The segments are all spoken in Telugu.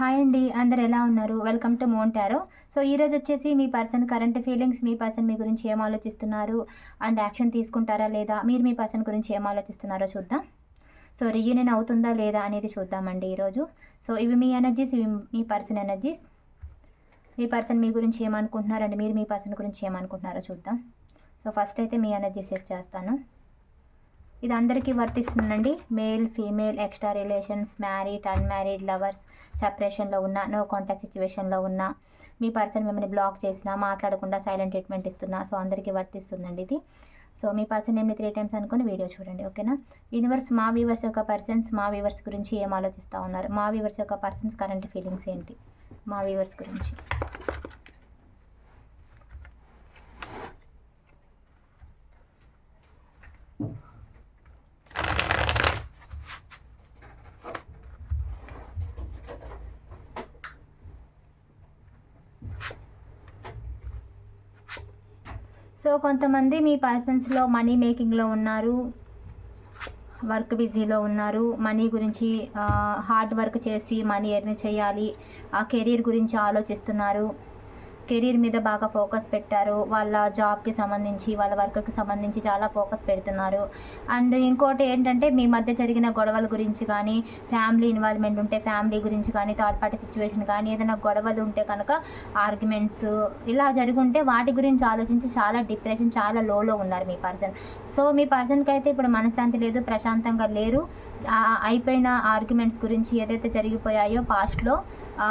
హాయ్ అండి, అందరు ఎలా ఉన్నారు? వెల్కమ్ టు మోన్ టారో. సో ఈరోజు వచ్చేసి మీ పర్సన్ కరెంట్ ఫీలింగ్స్, మీ పర్సన్ మీ గురించి ఏం ఆలోచిస్తున్నారు అండ్ యాక్షన్ తీసుకుంటారా లేదా, మీరు మీ పర్సన్ గురించి ఏం ఆలోచిస్తున్నారో చూద్దాం. సో రీయూనియన్ అవుతుందా లేదా అనేది చూద్దామండి ఈరోజు. సో ఇవి మీ ఎనర్జీస్, ఇవి మీ పర్సన్ ఎనర్జీస్. మీ పర్సన్ మీ గురించి ఏమనుకుంటున్నారు అండ్ మీరు మీ పర్సన్ గురించి ఏమనుకుంటున్నారో చూద్దాం. సో ఫస్ట్ అయితే మీ ఎనర్జీస్ చెక్ చేస్తాను. ఇది అందరికీ వర్తిస్తుందండి. Male, female, extra relations, married, unmarried, lovers, సెపరేషన్లో ఉన్న, నో కాంటాక్ట్ సిచ్యువేషన్లో ఉన్న, మీ పర్సన్ మిమ్మల్ని బ్లాక్ చేసినా, మాట్లాడకుండా సైలెంట్ ట్రీట్మెంట్ ఇస్తున్నా, సో అందరికీ వర్తిస్తుందండి ఇది. సో మీ పర్సన్ నేమ్ని 3 టైమ్స్ అనుకుని వీడియో చూడండి, ఓకేనా? యూనివర్స్, మా వ్యూవర్స్ యొక్క పర్సన్స్ మా వ్యూవర్స్ గురించి ఏం ఆలోచిస్తూ ఉన్నారు, మా వ్యూవర్స్ యొక్క పర్సన్స్ కరెంట్ ఫీలింగ్స్ ఏంటి మా వ్యూవర్స్ గురించి. సో కొంతమంది మీ పర్సన్స్లో మనీ మేకింగ్లో ఉన్నారు, వర్క్ బిజీలో ఉన్నారు, మనీ గురించి హార్డ్ వర్క్ చేసి మనీ ఎర్న్ చేయాలి, ఆ కెరీర్ గురించి ఆలోచిస్తున్నారు, కెరీర్ మీద బాగా ఫోకస్ పెట్టారు, వాళ్ళ జాబ్కి సంబంధించి వాళ్ళ వర్క్కి సంబంధించి చాలా ఫోకస్ పెడుతున్నారు. అండ్ ఇంకోటి ఏంటంటే మీ మధ్య జరిగిన గొడవల గురించి కానీ, ఫ్యామిలీ ఇన్వాల్వ్మెంట్ ఉంటే ఫ్యామిలీ గురించి కానీ, థర్డ్ పార్టీ సిచ్యువేషన్ కానీ, ఏదైనా గొడవలు ఉంటే కనుక ఆర్గ్యుమెంట్స్ ఇలా జరుగుంటే వాటి గురించి ఆలోచించి చాలా డిప్రెషన్, చాలా లోలో ఉన్నారు మీ పర్సన్. సో మీ పర్సన్కి అయితే ఇప్పుడు మనశ్శాంతి లేదు, ప్రశాంతంగా లేరు. అయిపోయిన ఆర్గ్యుమెంట్స్ గురించి ఏదైతే జరిగిపోయాయో పాస్ట్లో,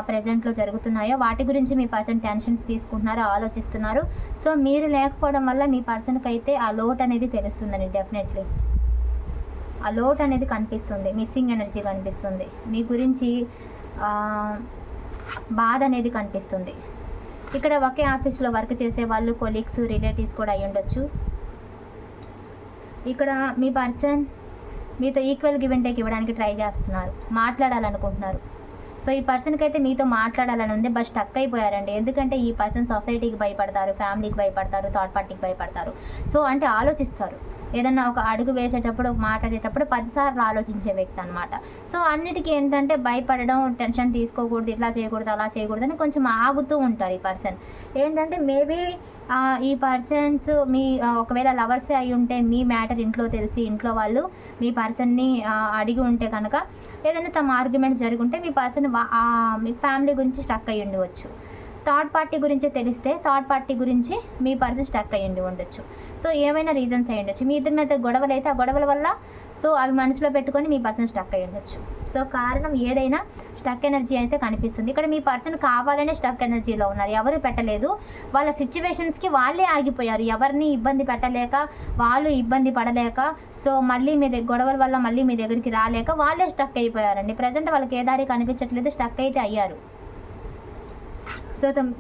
ప్రజెంట్లో జరుగుతున్నాయో వాటి గురించి మీ పర్సన్ టెన్షన్స్ తీసుకుంటున్నారు, ఆలోచిస్తున్నారు. సో మీరు లేకపోవడం వల్ల మీ పర్సన్కి అయితే ఆ లోట్ అనేది తెలుస్తుందండి. డెఫినెట్లీ ఆ లోట్ అనేది కనిపిస్తుంది, మిస్సింగ్ ఎనర్జీ కనిపిస్తుంది, మీ గురించి బాధ అనేది కనిపిస్తుంది. ఇక్కడ ఒకే ఆఫీస్లో వర్క్ చేసే వాళ్ళు కొలీగ్స్, రిలేటివ్స్ కూడా అయి ఉండొచ్చు. ఇక్కడ మీ పర్సన్ మీతో ఈక్వల్ గివ్ అండ్ టేక్ ఇవ్వడానికి ట్రై చేస్తున్నారు, మాట్లాడాలనుకుంటున్నారు. సో ఈ పర్సన్కి అయితే మీతో మాట్లాడాలని ఉంది, బట్ స్టక్ అయిపోయారండి. ఎందుకంటే ఈ పర్సన్ సొసైటీకి భయపడతారు, ఫ్యామిలీకి భయపడతారు, థర్డ్ పార్టీకి భయపడతారు. సో అంటే ఆలోచిస్తారు, ఏదన్నా ఒక అడుగు వేసేటప్పుడు, మాట్లాడేటప్పుడు 10 సార్లు ఆలోచించే వ్యక్తి అనమాట. సో అన్నిటికీ ఏంటంటే భయపడడం, టెన్షన్ తీసుకోకూడదు, ఇట్లా చేయకూడదు, అలా చేయకూడదు అని కొంచెం ఆగుతూ ఉంటారు ఈ పర్సన్. ఏంటంటే మేబీ ఈ పర్సన్స్ మీ ఒకవేళ లవర్సే అయి ఉంటే, మీ మ్యాటర్ ఇంట్లో తెలిసి ఇంట్లో వాళ్ళు మీ పర్సన్ని అడిగి ఉంటే కనుక, ఏదైనా సమ్ ఆర్గ్యుమెంట్స్ జరుగుంటే మీ పర్సన్ మీ ఫ్యామిలీ గురించి స్టక్ అయ్యి ఉండవచ్చు. థర్డ్ పార్టీ గురించి తెలిస్తే థర్డ్ పార్టీ గురించి మీ పర్సన్ స్టక్ అయ్యి ఉండొచ్చు. సో ఏమైనా రీజన్స్ అయ్యి ఉండొచ్చు. మీ ఇద్దరి మీద గొడవలు అయితే ఆ గొడవల వల్ల సో అవి మనసులో పెట్టుకొని మీ పర్సన్ స్టక్ అయ్యి ఉండొచ్చు. సో కారణం ఏదైనా స్టక్ ఎనర్జీ అయితే కనిపిస్తుంది. ఇక్కడ మీ పర్సన్ కావాలనే స్టక్ ఎనర్జీలో ఉన్నారు, ఎవరు పెట్టలేదు. వాళ్ళ సిచ్యువేషన్స్కి వాళ్ళే ఆగిపోయారు, ఎవరిని ఇబ్బంది పెట్టలేక, వాళ్ళు ఇబ్బంది పడలేక, సో మళ్ళీ మీ గొడవల వల్ల మళ్ళీ మీ దగ్గరికి రాలేక వాళ్ళే స్టక్ అయిపోయారండి. ప్రజెంట్ వాళ్ళకి ఏ దారి కనిపించట్లేదు, స్టక్ అయితే అయ్యారు.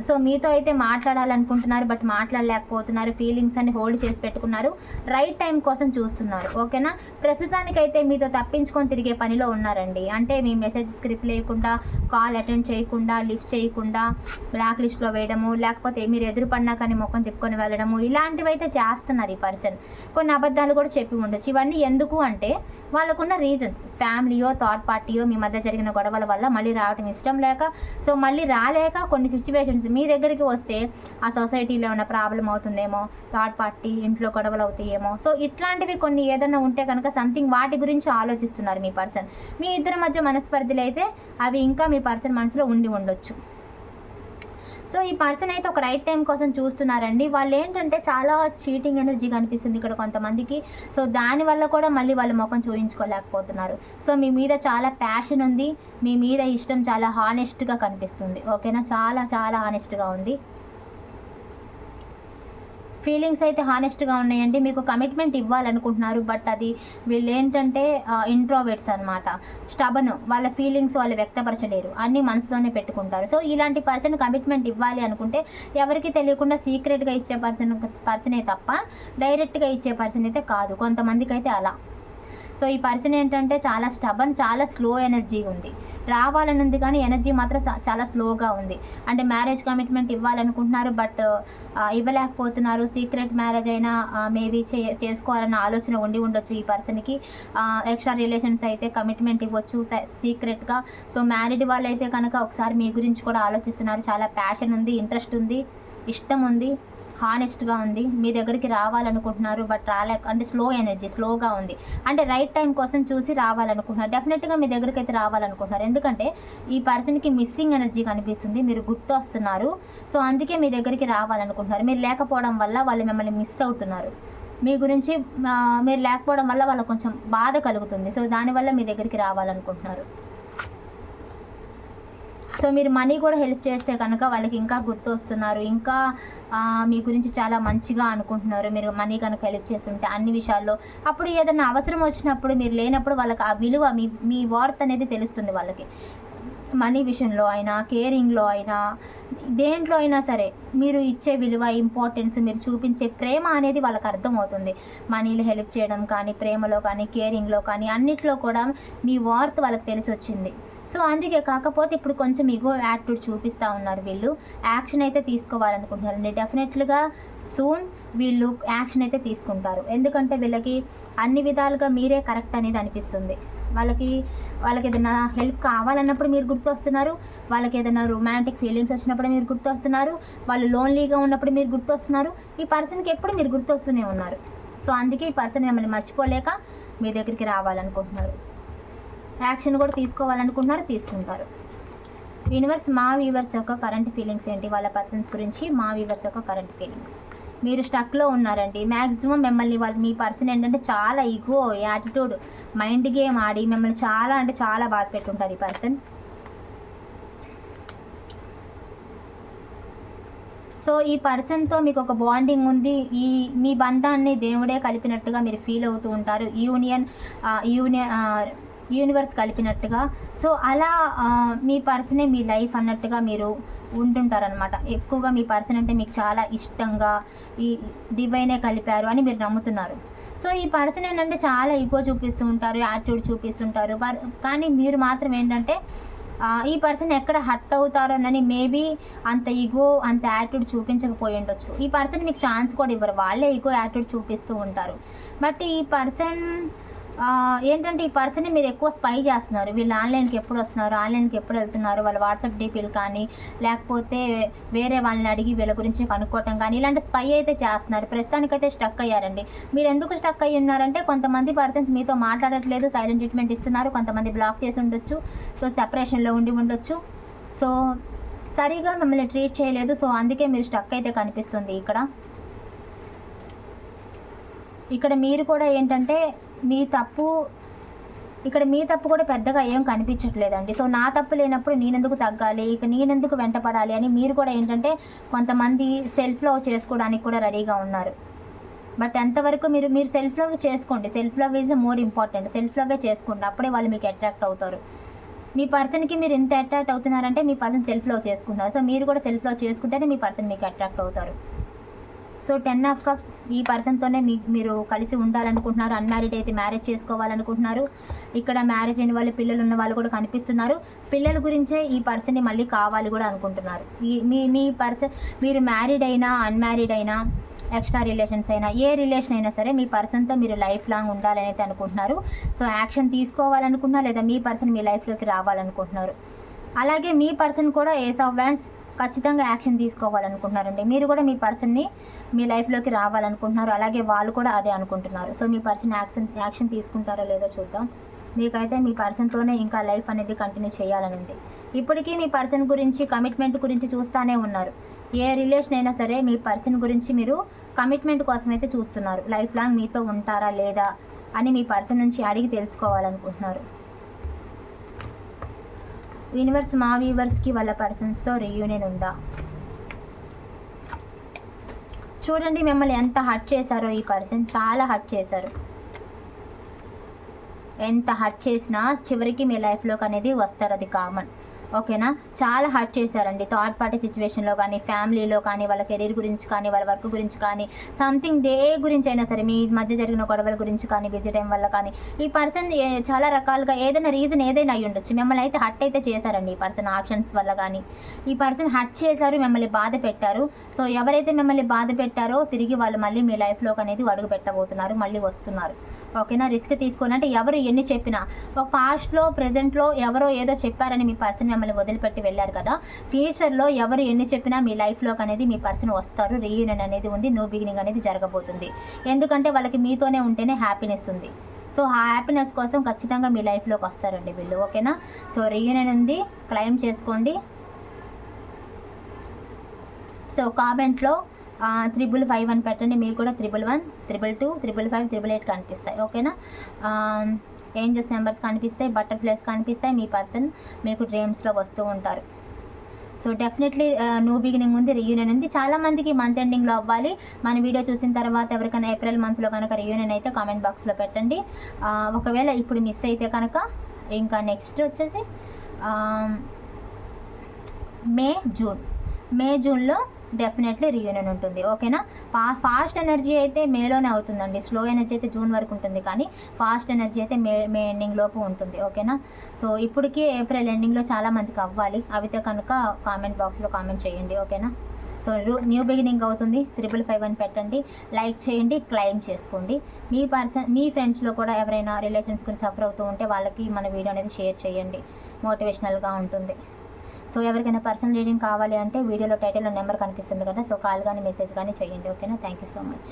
సో మీతో అయితే మాట్లాడాలనుకుంటున్నారు, బట్ మాట్లాడలేకపోతున్నారు, ఫీలింగ్స్ అన్ని హోల్డ్ చేసి పెట్టుకున్నారు, రైట్ టైం కోసం చూస్తున్నారు, ఓకేనా? ప్రస్తుతానికైతే మీతో తప్పించుకొని తిరిగే పనిలో ఉన్నారండి. అంటే మీ మెసేజ్ స్క్రిప్ట్ లేకుండా, కాల్ అటెండ్ చేయకుండా, లిఫ్ట్ చేయకుండా, బ్లాక్ లిస్ట్లో వేయడము, లేకపోతే మీరు ఎదురుపడినా కానీ ముఖం తిప్పుకొని వెళ్ళడము, ఇలాంటివి అయితే చేస్తున్నారు ఈ పర్సన్. కొన్ని అబద్ధాలు కూడా చెప్పి ఉండొచ్చు. ఇవన్నీ ఎందుకు అంటే వాళ్ళకున్న రీజన్స్, ఫ్యామిలీయో థర్డ్ పార్టీయో మీ మధ్య జరిగిన గొడవల వల్ల మళ్ళీ రావడం ఇష్టం లేక, సో మళ్ళీ రాలేక కొన్ని సిచ్యువేషన్స్ మీ దగ్గరికి వస్తే ఆ సొసైటీలో ఉన్న ప్రాబ్లం అవుతుందేమో, థర్డ్ పార్టీ ఇంట్లో గొడవలు అవుతాయేమో, సో ఇట్లాంటివి కొన్ని ఏదైనా ఉంటే కనుక సంథింగ్ వాటి గురించి ఆలోచిస్తున్నారు మీ పర్సన్. మీ ఇద్దరి మధ్య మనస్పర్ధలు అయితే అవి ఇంకా మీ పర్సన్ మనసులో ఉండి ఉండొచ్చు. సో ఈ పర్సన్ అయితే ఒక రైట్ టైం కోసం చూస్తున్నారండి. వాళ్ళు ఏంటంటే చాలా చీటింగ్ ఎనర్జీ కనిపిస్తుంది ఇక్కడ కొంతమందికి. సో దానివల్ల కూడా మళ్ళీ వాళ్ళు ముఖం చూయించుకోలేకపోతున్నారు. సో మీ మీద చాలా ప్యాషన్ ఉంది, మీ మీద ఇష్టం చాలా హానెస్ట్గా కనిపిస్తుంది, ఓకేనా? చాలా చాలా హానెస్ట్గా ఉంది. ఫీలింగ్స్ అయితే హానెస్ట్గా ఉన్నాయండి. మీకు కమిట్మెంట్ ఇవ్వాలనుకుంటున్నారు, బట్ అది వీళ్ళు ఏంటంటే ఇంట్రోవర్ట్స్ అనమాట, స్టబన్. వాళ్ళ ఫీలింగ్స్ వాళ్ళు వ్యక్తపరచలేరు, అన్నీ మనసులోనే పెట్టుకుంటారు. సో ఇలాంటి పర్సన్ కమిట్మెంట్ ఇవ్వాలి అనుకుంటే ఎవరికి తెలియకుండా సీక్రెట్గా ఇచ్చే పర్సనే తప్ప డైరెక్ట్గా ఇచ్చే పర్సన్ అయితే కాదు. కొంతమందికి అయితే అలా. సో ఈ పర్సన్ ఏంటంటే చాలా స్టబన్, చాలా స్లో ఎనర్జీ ఉంది. రావాలని ఉంది కానీ ఎనర్జీ మాత్రం చాలా స్లోగా ఉంది. అంటే మ్యారేజ్ కమిట్మెంట్ ఇవ్వాలనుకుంటున్నారు, బట్ ఇవ్వలేకపోతున్నారు. సీక్రెట్ మ్యారేజ్ అయినా మేబీ చేసుకోవాలన్న ఆలోచన ఉండి ఉండొచ్చు ఈ పర్సన్కి. ఎక్స్ట్రా రిలేషన్స్ అయితే కమిట్మెంట్ ఇవ్వచ్చు సీక్రెట్గా. సో మ్యారీడ్ వాళ్ళైతే కనుక ఒకసారి మీ గురించి కూడా ఆలోచిస్తున్నారు. చాలా ప్యాషన్ ఉంది, ఇంట్రెస్ట్ ఉంది, ఇష్టం ఉంది, హానెస్ట్గా ఉంది. మీ దగ్గరికి రావాలనుకుంటున్నారు, బట్ అంటే స్లో ఎనర్జీ, స్లోగా ఉంది. అంటే రైట్ టైం కోసం చూసి రావాలనుకుంటున్నారు. డెఫినెట్గా మీ దగ్గరికి అయితే రావాలనుకుంటున్నారు. ఎందుకంటే ఈ పర్సన్కి మిస్సింగ్ ఎనర్జీ కనిపిస్తుంది, మీరు గుర్తు వస్తున్నారు. సో అందుకే మీ దగ్గరికి రావాలనుకుంటున్నారు. మీరు లేకపోవడం వల్ల వాళ్ళు మిమ్మల్ని మిస్ అవుతున్నారు. మీ గురించి మీరు లేకపోవడం వల్ల వాళ్ళకు కొంచెం బాధ కలుగుతుంది. సో దానివల్ల మీ దగ్గరికి రావాలనుకుంటున్నారు. సో మీరు మనీ కూడా హెల్ప్ చేస్తే కనుక వాళ్ళకి ఇంకా గుర్తు వస్తున్నారు, ఇంకా మీ గురించి చాలా మంచిగా అనుకుంటున్నారు. మీరు మనీ కనుక హెల్ప్ చేస్తుంటే అన్ని విషయాల్లో, అప్పుడు ఏదైనా అవసరం వచ్చినప్పుడు మీరు లేనప్పుడు వాళ్ళకి ఆ విలువ, మీ వర్త్ అనేది తెలుస్తుంది వాళ్ళకి. మనీ విషయంలో అయినా, కేరింగ్లో అయినా, దేంట్లో అయినా సరే మీరు ఇచ్చే విలువ, ఇంపార్టెన్స్, మీరు చూపించే ప్రేమ అనేది వాళ్ళకి అర్థమవుతుంది. మనీలో హెల్ప్ చేయడం కానీ, ప్రేమలో కానీ, కేరింగ్లో కానీ, అన్నిట్లో కూడా మీ వర్త్ వాళ్ళకి తెలిసి వచ్చింది. సో అందుకే, కాకపోతే ఇప్పుడు కొంచెం ఇగో యాటిట్యూడ్ చూపిస్తూ ఉన్నారు. వీళ్ళు యాక్షన్ అయితే తీసుకోవాలనుకుంటున్నారు. డెఫినెట్లుగా సూన్ వీళ్ళు యాక్షన్ అయితే తీసుకుంటారు. ఎందుకంటే వీళ్ళకి అన్ని విధాలుగా మీరే కరెక్ట్ అనేది అనిపిస్తుంది. వాళ్ళకి ఏదైనా హెల్ప్ కావాలన్నప్పుడు మీరు గుర్తొస్తున్నారు. వాళ్ళకి ఏదైనా రొమాంటిక్ ఫీలింగ్స్ వచ్చినప్పుడు మీరు గుర్తొస్తున్నారు. వాళ్ళు లోన్లీగా ఉన్నప్పుడు మీరు గుర్తొస్తున్నారు. ఈ పర్సన్కి ఎప్పుడు మీరు గుర్తొస్తూనే ఉన్నారు. సో అందుకే ఈ పర్సన్ మిమ్మల్ని మర్చిపోలేక మీ దగ్గరికి రావాలనుకుంటున్నారు. యాక్షన్ కూడా తీసుకోవాలనుకుంటున్నారు, తీసుకుంటారు. యూనివర్స్, మా వ్యూవర్స్ యొక్క కరెంట్ ఫీలింగ్స్ ఏంటి? వాళ్ళ పర్సన్స్ గురించి మా వ్యూవర్స్ యొక్క కరెంట్ ఫీలింగ్స్. మీరు స్టక్లో ఉన్నారండి. మ్యాక్సిమం మిమ్మల్ని మీ పర్సన్ ఏంటంటే చాలా ఈగో, యాటిట్యూడ్, మైండ్ గేమ్ ఆడి మిమ్మల్ని చాలా అంటే చాలా బాధ పెట్టుంటారు ఈ పర్సన్. సో ఈ పర్సన్తో మీకు ఒక బాండింగ్ ఉంది. మీ బంధాన్ని దేవుడే కలిపినట్టుగా మీరు ఫీల్ అవుతూ ఉంటారు. యూనివర్స్ కలిపినట్టుగా. సో అలా మీ పర్సనే మీ లైఫ్ అన్నట్టుగా మీరు ఉంటుంటారనమాట. ఎక్కువగా మీ పర్సన్ అంటే మీకు చాలా ఇష్టంగా, ఈ డివైనే కలిపారు అని మీరు నమ్ముతున్నారు. సో ఈ పర్సన్ ఏంటంటే చాలా ఈగో చూపిస్తూ ఉంటారు, యాటిట్యూడ్ చూపిస్తుంటారు. కానీ మీరు మాత్రం ఏంటంటే ఈ పర్సన్ ఎక్కడ హర్ట్ అవుతారోనని మేబీ అంత ఈగో, అంత యాటిట్యూడ్ చూపించకపోయి ఉండొచ్చు. ఈ పర్సన్ మీకు ఛాన్స్ కూడా ఇవ్వరు, వాళ్ళే ఈగో, యాటిట్యూడ్ చూపిస్తూ ఉంటారు. బట్ ఈ పర్సన్ ఏంటంటే ఈ పర్సన్ని మీరు ఎక్కువ స్పై చేస్తున్నారు. వీళ్ళు ఆన్లైన్కి ఎప్పుడు వస్తున్నారు, ఆన్లైన్కి ఎప్పుడు వెళ్తున్నారు, వాళ్ళ వాట్సాప్ డీపీలు కానీ, లేకపోతే వేరే వాళ్ళని అడిగి వీళ్ళ గురించి కనుక్కోవటం కానీ, ఇలాంటి స్పై అయితే చేస్తున్నారు. ప్రస్తుతానికైతే స్టక్ అయ్యారండి. మీరు ఎందుకు స్టక్ అయ్యి ఉన్నారంటే కొంతమంది పర్సన్స్ మీతో మాట్లాడట్లేదు, సైలెంట్ ట్రీట్మెంట్ ఇస్తున్నారు. కొంతమంది బ్లాక్ చేసి ఉండొచ్చు. సో సెపరేషన్లో ఉండి ఉండొచ్చు. సో సరిగా మిమ్మల్ని ట్రీట్ చేయలేదు. సో అందుకే మీరు స్టక్ అయితే కనిపిస్తుంది ఇక్కడ మీరు కూడా ఏంటంటే మీ తప్పు కూడా పెద్దగా ఏం కనిపించట్లేదండి. సో నా తప్పు లేనప్పుడు నేనెందుకు తగ్గాలి, ఇక నేనెందుకు వెంటపడాలి అని మీరు కూడా ఏంటంటే కొంతమంది సెల్ఫ్ లవ్ చేసుకోవడానికి కూడా రెడీగా ఉన్నారు. బట్ ఎంతవరకు మీరు సెల్ఫ్ లవ్ చేసుకోండి. Self love is more important. Self లవ్వే చేసుకోండి, అప్పుడే వాళ్ళు మీకు అట్రాక్ట్ అవుతారు. మీ పర్సన్కి మీరు ఎంత అట్రాక్ట్ అవుతున్నారంటే మీ పర్సన్ సెల్ఫ్ లవ్ చేసుకుంటారు. సో మీరు కూడా సెల్ఫ్ లవ్ చేసుకుంటేనే మీ పర్సన్ మీకు అట్రాక్ట్ అవుతారు. సో 10 ఆఫ్ కప్స్, ఈ పర్సన్తోనే మీరు కలిసి ఉండాలనుకుంటున్నారు. అన్మ్యారీడ్ అయితే మ్యారేజ్ చేసుకోవాలనుకుంటున్నారు. ఇక్కడ మ్యారేజ్ అయిన వాళ్ళు, పిల్లలు ఉన్న వాళ్ళు కూడా కనిపిస్తున్నారు. పిల్లల గురించే ఈ పర్సన్ని మళ్ళీ కావాలి కూడా అనుకుంటున్నారు. మీ పర్సన్, మీరు మ్యారీడ్ అయినా, అన్మ్యారీడ్ అయినా, ఎక్స్ట్రా రిలేషన్స్ అయినా, ఏ రిలేషన్ అయినా సరే మీ పర్సన్తో మీరు లైఫ్ లాంగ్ ఉండాలని అయితే అనుకుంటున్నారు. సో యాక్షన్ తీసుకోవాలనుకుంటున్నారు, లేదా మీ పర్సన్ మీ లైఫ్లోకి రావాలనుకుంటున్నారు. అలాగే మీ పర్సన్ కూడా ఏస్ ఆఫ్ వ్యాండ్స్ ఖచ్చితంగా యాక్షన్ తీసుకోవాలనుకుంటున్నారండి. మీరు కూడా మీ పర్సన్ని మీ లైఫ్లోకి రావాలనుకుంటున్నారు. అలాగే వాళ్ళు కూడా అదే అనుకుంటున్నారు. సో మీ పర్సన్ యాక్షన్ తీసుకుంటారో లేదో చూద్దాం. మీకైతే మీ పర్సన్తోనే ఇంకా లైఫ్ అనేది కంటిన్యూ చేయాలని ఉంది. ఇప్పటికీ మీ పర్సన్ గురించి, కమిట్మెంట్ గురించి చూస్తూనే ఉన్నారు. ఏ రిలేషన్ అయినా సరే మీ పర్సన్ గురించి మీరు కమిట్మెంట్ కోసం అయితే చూస్తున్నారు. లైఫ్ లాంగ్ మీతో ఉంటారా లేదా అని మీ పర్సన్ నుంచి అడిగి తెలుసుకోవాలనుకుంటున్నారు. యూనివర్స్, మా వ్యూవర్స్కి వాళ్ళ పర్సన్స్తో రీయూనియన్ ఉందా? చూడండి మిమ్మల్ని ఎంత హర్ట్ చేశారో ఈ పర్సన్. చాలా హర్ట్ చేశారు. ఎంత హర్ట్ చేసినా చివరికి మీ లైఫ్లోకి అనేది వస్తారు, అది కామన్. ఓకేనా. చాలా హర్ట్ చేశారండి థర్డ్ పార్టీ సిచ్యువేషన్లో కానీ, ఫ్యామిలీలో కానీ, వాళ్ళ కెరీర్ గురించి కానీ, వాళ్ళ వర్క్ గురించి కానీ, సంథింగ్ దే గురించి అయినా సరే, మీ మధ్య జరిగిన గొడవల గురించి కానీ, బిజీ టైం వల్ల కానీ, ఈ పర్సన్ చాలా రకాలుగా ఏదైనా రీజన్ ఏదైనా అయ్యి ఉండొచ్చు. మిమ్మల్ని అయితే హర్ట్ అయితే చేశారండి ఈ పర్సన్ ఆప్షన్స్ వల్ల కానీ. ఈ పర్సన్ హర్ట్ చేశారు, మిమ్మల్ని బాధ పెట్టారు. సో ఎవరైతే మిమ్మల్ని బాధ పెట్టారో తిరిగి వాళ్ళు మళ్ళీ మీ లైఫ్లోకి అనేది అడుగు పెట్టబోతున్నారు, మళ్ళీ వస్తున్నారు. ఓకేనా. రిస్క్ తీసుకొని అంటే ఎవరు ఎన్ని చెప్పినా, ఒక పాస్ట్లో ప్రెజెంట్లో ఎవరో ఏదో చెప్పారని మీ పర్సన్ మిమ్మల్ని వదిలిపెట్టి వెళ్ళారు కదా, ఫ్యూచర్లో ఎవరు ఎన్ని చెప్పినా మీ లైఫ్లోకి అనేది మీ పర్సన్ వస్తారు. రీయూనియన్ అనేది ఉంది, న్యూ బిగినింగ్ అనేది జరగబోతుంది. ఎందుకంటే వాళ్ళకి మీతోనే ఉంటేనే హ్యాపీనెస్ ఉంది. సో ఆ హ్యాపీనెస్ కోసం ఖచ్చితంగా మీ లైఫ్లోకి వస్తారండి వీళ్ళు. ఓకేనా. సో రీయూనియన్ ఉంది, క్లెయిమ్ చేసుకోండి. సో కామెంట్లో 555 అని పెట్టండి. మీకు కూడా 111, 222, 555, 888 కనిపిస్తాయి. ఓకేనా. ఏంజల్స్ నెంబర్స్ కనిపిస్తాయి, బటర్ఫ్లైస్ కనిపిస్తాయి. మీ పర్సన్ మీకు డ్రీమ్స్లో వస్తూ ఉంటారు. సో డెఫినెట్లీ న్యూ బిగినింగ్ ఉంది, రీయూనియన్ ఉంది. చాలామందికి మంత్ ఎండింగ్లో అవ్వాలి. మన వీడియో చూసిన తర్వాత ఎవరికైనా ఏప్రిల్ మంత్లో కనుక రీయూనియన్ అయితే కామెంట్ బాక్స్లో పెట్టండి. ఒకవేళ ఇప్పుడు మిస్ అయితే కనుక ఇంకా నెక్స్ట్ వచ్చేసి మే జూన్లో డెఫినెట్లీ రీయూనియన్ ఉంటుంది. ఓకేనా. ఫాస్ట్ ఎనర్జీ అయితే మేలోనే అవుతుందండి. స్లో ఎనర్జీ అయితే జూన్ వరకు ఉంటుంది, కానీ ఫాస్ట్ ఎనర్జీ అయితే మే ఎండింగ్ లోపు ఉంటుంది. ఓకేనా. సో ఇప్పటికీ ఏప్రిల్ ఎండింగ్లో చాలా మందికి అవ్వాలి. అవితే కనుక కామెంట్ బాక్స్లో కామెంట్ చేయండి. ఓకేనా. సో న్యూ బిగినింగ్ అవుతుంది. 555 అని పెట్టండి, లైక్ చేయండి, క్లెయిమ్ చేసుకోండి. మీ ఫ్రెండ్స్లో కూడా ఎవరైనా రిలేషన్స్ గురించి సఫర్ అవుతూ ఉంటే వాళ్ళకి మన వీడియో అనేది షేర్ చేయండి, మోటివేషనల్గా ఉంటుంది. సో ఎవరికైనా పర్సనల్ రీడింగ్ కావాలి అంటే వీడియోలో టైటిల్లో నెంబర్ కనిపిస్తుంది కదా, సో కాల్ కానీ మెసేజ్ కానీ చేయండి. ఓకేనా. Thank you so much.